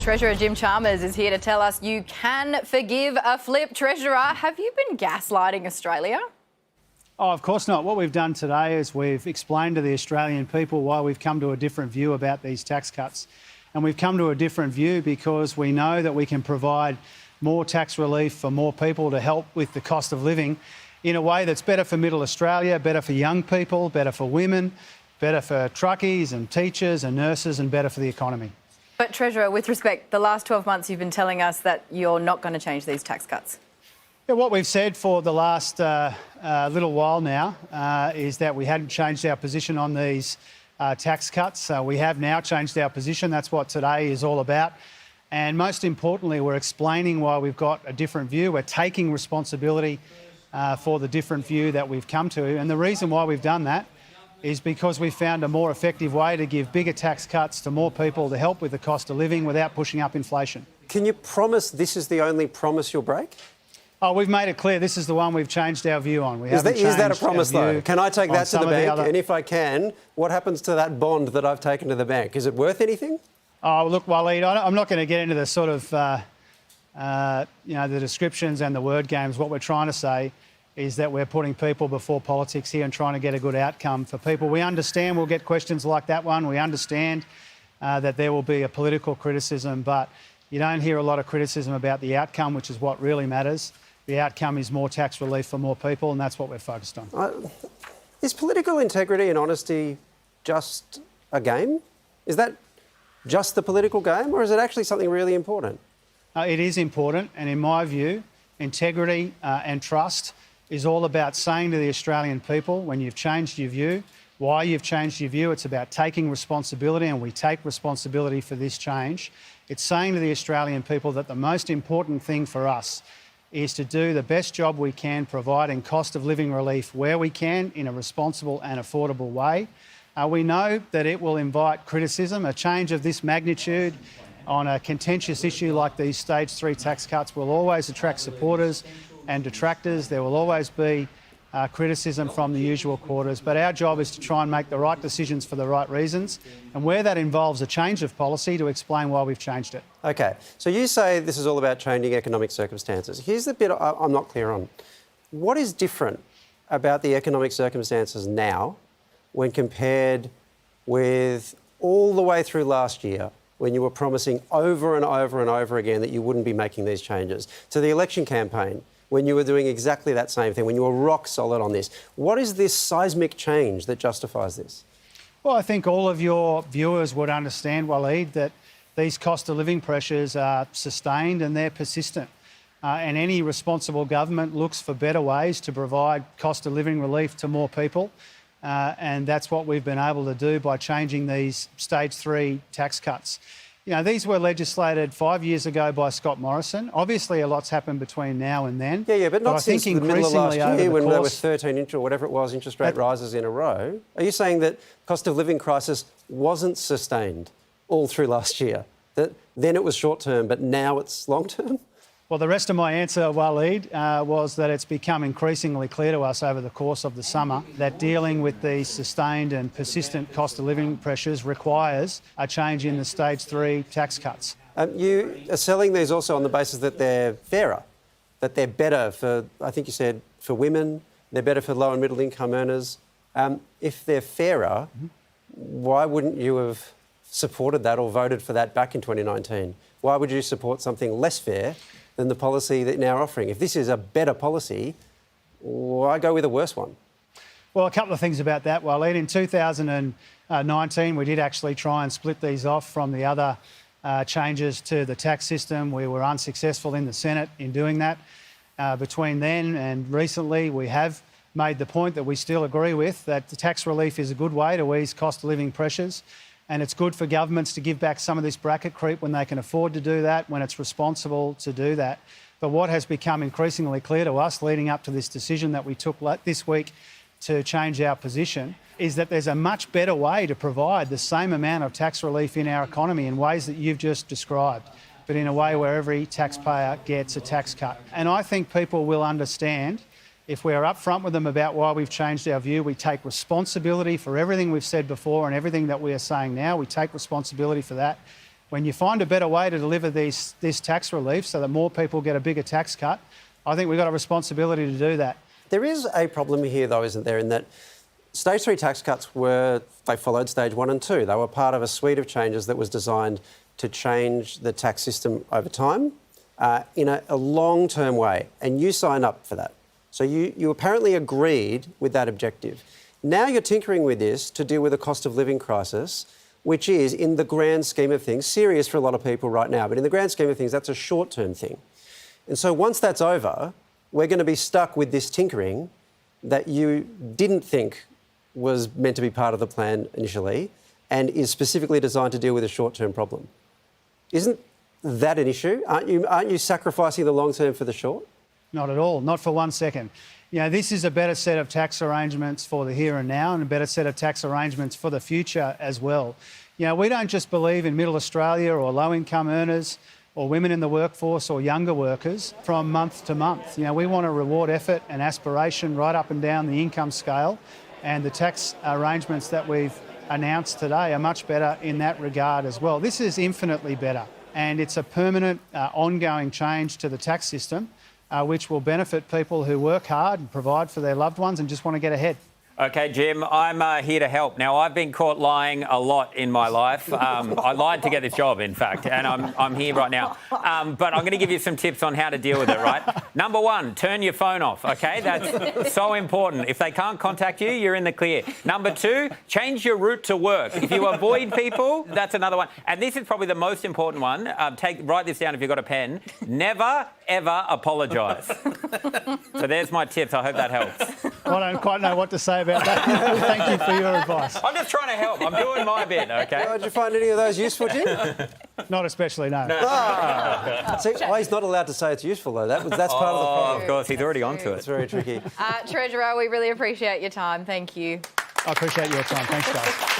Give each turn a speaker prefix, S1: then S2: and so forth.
S1: Treasurer Jim Chalmers is here to tell us you can forgive a flip. Treasurer, have you been gaslighting Australia?
S2: Oh, of course not. What we've done today is we've explained to the Australian people why we've come to a different view about these tax cuts. And we've come to a different view because we know that we can provide more tax relief for more people to help with the cost of living in a way that's better for middle Australia, better for young people, better for women, better for truckies and teachers and nurses, and better for the economy.
S1: But Treasurer, with respect, the last 12 months you've been telling us that you're not going to change these tax cuts.
S2: Yeah, what we've said for the last little while now is that we hadn't changed our position on these tax cuts. We have now changed our position. That's what today is all about. And most importantly, we're explaining why we've got a different view. We're taking responsibility for the different view that we've come to. And the reason why we've done that is because we found a more effective way to give bigger tax cuts to more people to help with the cost of living without pushing up inflation.
S3: Can you promise this is the only promise you'll break?
S2: Oh, we've made it clear this is the one we've changed our view on.
S3: Is that a promise, though? Can I take that to the bank? And if I can, what happens to that bond that I've taken to the bank? Is it worth anything?
S2: Oh, look, Waleed, I'm not going to get into the sort of, the descriptions and the word games. What we're trying to say is that we're putting people before politics here and trying to get a good outcome for people. We understand we'll get questions like that one. We understand that there will be a political criticism, but you don't hear a lot of criticism about the outcome, which is what really matters. The outcome is more tax relief for more people, and that's what we're focused on.
S3: Is political integrity and honesty just a game? Is that just the political game, or is it actually something really important?
S2: It is important, and in my view, integrity and trust is all about saying to the Australian people, when you've changed your view, why you've changed your view. It's about taking responsibility, and we take responsibility for this change. It's saying to the Australian people that the most important thing for us is to do the best job we can providing cost of living relief where we can in a responsible and affordable way. We know that it will invite criticism. A change of this magnitude on a contentious issue like these stage 3 tax cuts will always attract supporters and detractors. There will always be criticism from the usual quarters, but our job is to try and make the right decisions for the right reasons, and where that involves a change of policy, to explain why we've changed it.
S3: OK, so you say this is all about changing economic circumstances. Here's the bit I'm not clear on. What is different about the economic circumstances now when compared with all the way through last year, when you were promising over and over and over again that you wouldn't be making these changes, to the election campaign, when you were doing exactly that same thing, when you were rock solid on this? What is this seismic change that justifies this?
S2: Well, I think all of your viewers would understand, Waleed, that these cost of living pressures are sustained and they're persistent. And any responsible government looks for better ways to provide cost of living relief to more people. And that's what we've been able to do by changing these stage 3 tax cuts. You know, these were legislated 5 years ago by Scott Morrison. Obviously, a lot's happened between now and then.
S3: Yeah, but not since the middle of last year when there were 13 or whatever it was interest rate rises in a row. Are you saying that cost of living crisis wasn't sustained all through last year? That then it was short term, but now it's long term?
S2: Well, the rest of my answer, Waleed, was that it's become increasingly clear to us over the course of the summer that dealing with these sustained and persistent cost of living pressures requires a change in the stage 3 tax cuts.
S3: You are selling these also on the basis that they're fairer, that they're better for, I think you said, for women, they're better for low and middle income earners. If they're fairer, why wouldn't you have supported that or voted for that back in 2019? Why would you support something less fair than the policy that you're now offering? If this is a better policy, why go with a worse one?
S2: Well, a couple of things about that, Waleed. In 2019, we did actually try and split these off from the other changes to the tax system. We were unsuccessful in the Senate in doing that. Between then and recently, we have made the point that we still agree with, that the tax relief is a good way to ease cost of living pressures. And it's good for governments to give back some of this bracket creep when they can afford to do that, when it's responsible to do that. But what has become increasingly clear to us leading up to this decision that we took this week to change our position is that there's a much better way to provide the same amount of tax relief in our economy in ways that you've just described, but in a way where every taxpayer gets a tax cut. And I think people will understand if we're upfront with them about why we've changed our view. We take responsibility for everything we've said before and everything that we are saying now. We take responsibility for that. When you find a better way to deliver this tax relief so that more people get a bigger tax cut, I think we've got a responsibility to do that.
S3: There is a problem here, though, isn't there, in that Stage 3 tax cuts they followed Stage 1 and 2. They were part of a suite of changes that was designed to change the tax system over time in a long-term way, and you signed up for that. So you apparently agreed with that objective. Now you're tinkering with this to deal with a cost of living crisis, which is, in the grand scheme of things, serious for a lot of people right now, but in the grand scheme of things, that's a short-term thing. And so once that's over, we're going to be stuck with this tinkering that you didn't think was meant to be part of the plan initially and is specifically designed to deal with a short-term problem. Isn't that an issue? Aren't you sacrificing the long term for the short?
S2: Not at all, not for 1 second. You know, this is a better set of tax arrangements for the here and now and a better set of tax arrangements for the future as well. You know, we don't just believe in middle Australia or low-income earners or women in the workforce or younger workers from month to month. You know, we want to reward effort and aspiration right up and down the income scale, and the tax arrangements that we've announced today are much better in that regard as well. This is infinitely better, and it's a permanent, ongoing change to the tax system, which will benefit people who work hard and provide for their loved ones and just want to get ahead.
S4: OK, Jim, I'm here to help. Now, I've been caught lying a lot in my life. I lied to get this job, in fact, and I'm here right now. But I'm going to give you some tips on how to deal with it, right? Number one, turn your phone off, OK? That's so important. If they can't contact you, you're in the clear. Number two, change your route to work. If you avoid people, that's another one. And this is probably the most important one. Write this down if you've got a pen. Never, ever apologise. So there's my tips. I hope that helps.
S2: I don't quite know what to say about that. Thank you for your advice.
S4: I'm just trying to help. I'm doing my bit, OK?
S3: Did you find any of those useful, Jim?
S2: Not especially, no.
S3: See, he's not allowed to say it's useful, though. That's part of the problem.
S4: Of course, he's already onto it.
S3: It's very tricky.
S1: Treasurer, we really appreciate your time. Thank you.
S2: I appreciate your time. Thanks, guys.